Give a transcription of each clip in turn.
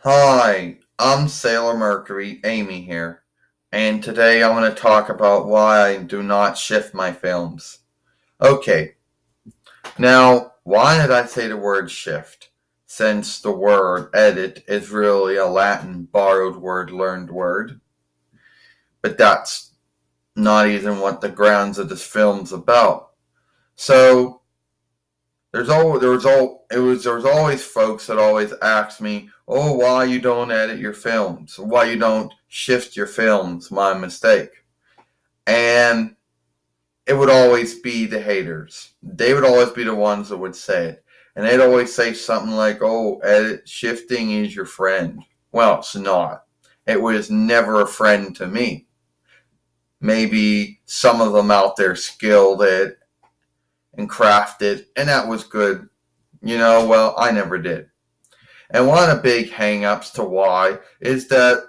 Hi, I'm Sailor Mercury, Amy here, and today I'm going to talk about why I do not shift my films. Okay, now, why did I say the word shift? Since the word edit is really a Latin borrowed word, learned word, but that's not even what the grounds of this film's about. So, there was always folks that always ask me, "Oh, why you don't edit your films? Why you don't shift your films?" My mistake, and it would always be the haters. They would always be the ones that would say it, and they'd always say something like, "Oh, edit shifting is your friend." Well, it's not. It was never a friend to me. Maybe some of them out there skilled it and crafted, and that was good. Well, I never did. And one of the big hang-ups to why is that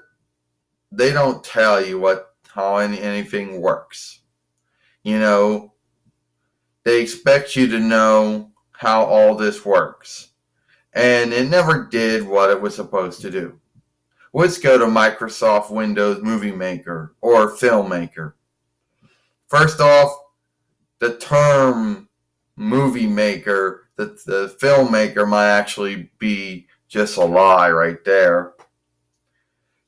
they don't tell you how anything works. You know, they expect you to know how all this works. And it never did what it was supposed to do. Let's go to Microsoft Windows Movie Maker or Filmmaker. First off, the term movie maker, the filmmaker might actually be just a lie right there.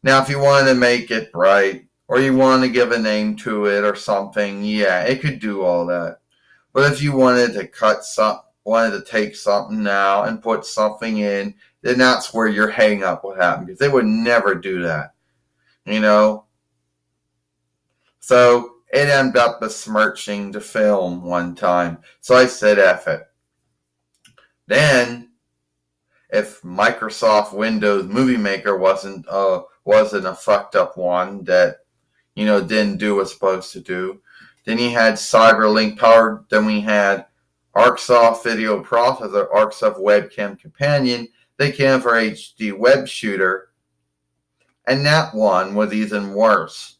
Now, if you wanted to make it right, or you wanted to give a name to it or something, yeah, it could do all that. But if you wanted to wanted to take something now and put something in, then that's where your hang up would happen, because they would never do that, you know? So it ended up besmirching the film one time. So I said, F it. Then, if Microsoft Windows Movie Maker wasn't a fucked up one that didn't do what it's supposed to do. Then you had CyberLink powered. Then we had ArcSoft Video Processor, ArcSoft Webcam Companion. They came for HD Web Shooter, and that one was even worse.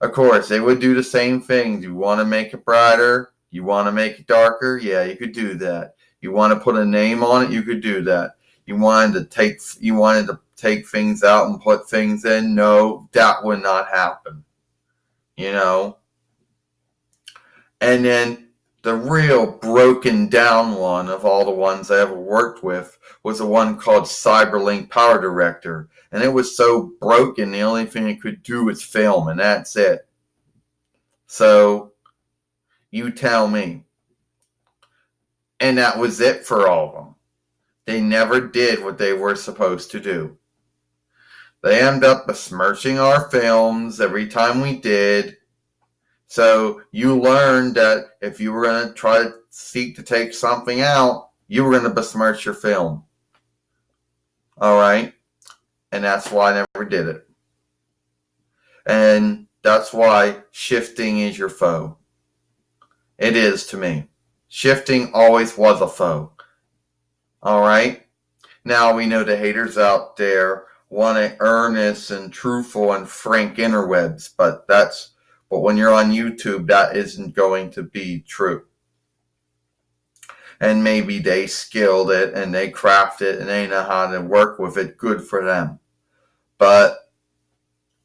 Of course, they would do the same things. You want to make it brighter? You want to make it darker? Yeah, you could do that. You want to put a name on it? You could do that. You wanted to take things out and put things in? No, that would not happen. You know? And then the real broken down one of all the ones I ever worked with was the one called CyberLink Power Director. And it was so broken, the only thing it could do was film, and that's it. So, you tell me. And that was it for all of them. They never did what they were supposed to do. They ended up besmirching our films every time we did. So you learned that if you were going to try to seek to take something out, you were going to besmirch your film. All right? And that's why I never did it. And that's why shifting is your foe. It is to me. Shifting always was a foe. All right? Now we know the haters out there want an earnest and truthful and frank interwebs, but when you're on YouTube, that isn't going to be true. And maybe they skilled it and they craft it and they know how to work with it. Good for them. But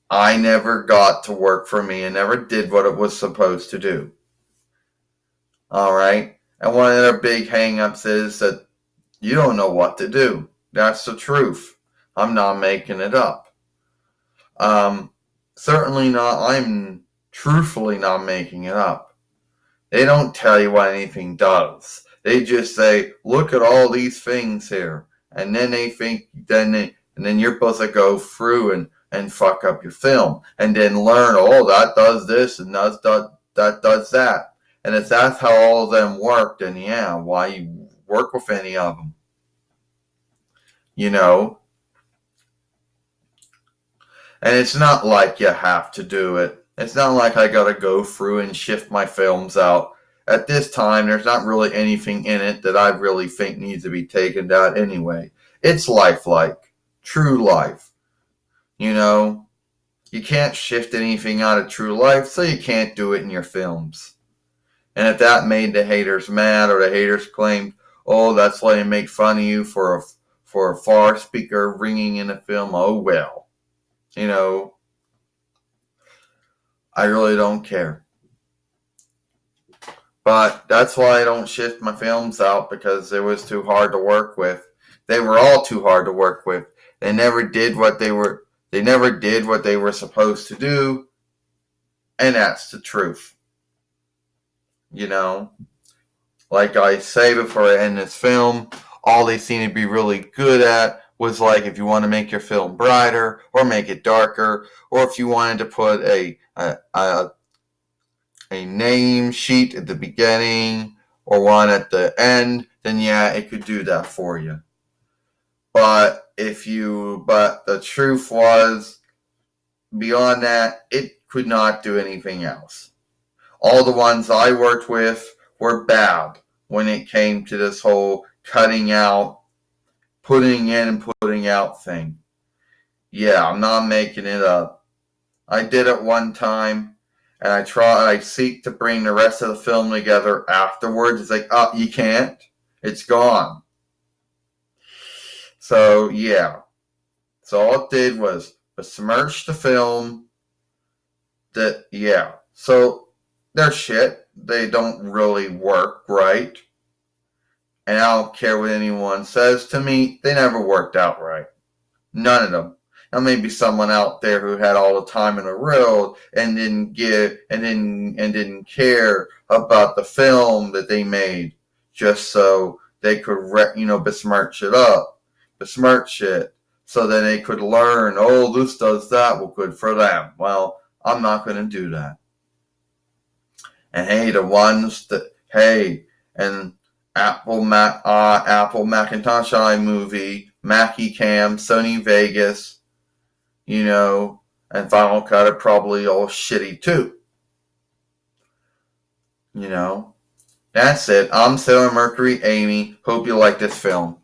I never got to work for me and never did what it was supposed to do. All right? And one of their big hang-ups is that you don't know what to do. That's the truth. I'm not making it up. Certainly not. I'm truthfully not making it up. They don't tell you what anything does. They just say, look at all these things here. And then and then you're supposed to go through and fuck up your film. And then learn, oh, that does this and that does that. And if that's how all of them work, then yeah, why you work with any of them? You know? And it's not like you have to do it. It's not like I gotta go through and shift my films out. At this time, there's not really anything in it that I really think needs to be taken out anyway. It's lifelike. True life. You know? You can't shift anything out of true life, so you can't do it in your films. And if that made the haters mad, or the haters claimed, oh, that's letting make fun of you for a far speaker ringing in a film, oh well. You know, I really don't care. But that's why I don't shift my films out, because it was too hard to work with. They were all too hard to work with. They never did what they were supposed to do, and that's the truth. You know, like I say before I end this film, all they seem to be really good at was, like, if you want to make your film brighter or make it darker, or if you wanted to put a name sheet at the beginning or one at the end, then yeah, it could do that for you. But the truth was, beyond that, it could not do anything else. All the ones I worked with were bad when it came to this whole cutting out, putting in and putting out thing. Yeah, I'm not making it up. I did it one time, and I seek to bring the rest of the film together afterwards. It's like, oh, you can't. It's gone. So, yeah. So all it did was besmirch the film. So they're shit. They don't really work right. And I don't care what anyone says to me. They never worked out right. None of them. Now maybe someone out there who had all the time in the world and didn't care about the film that they made, just so they could besmirch it, so then they could learn. Oh, this does that. Well, good for them. Well, I'm not going to do that. And and Apple Macintosh iMovie, Mackie Cam, Sony Vegas, and Final Cut are probably all shitty too. That's it. I'm Sailor Mercury Amy. Hope you like this film.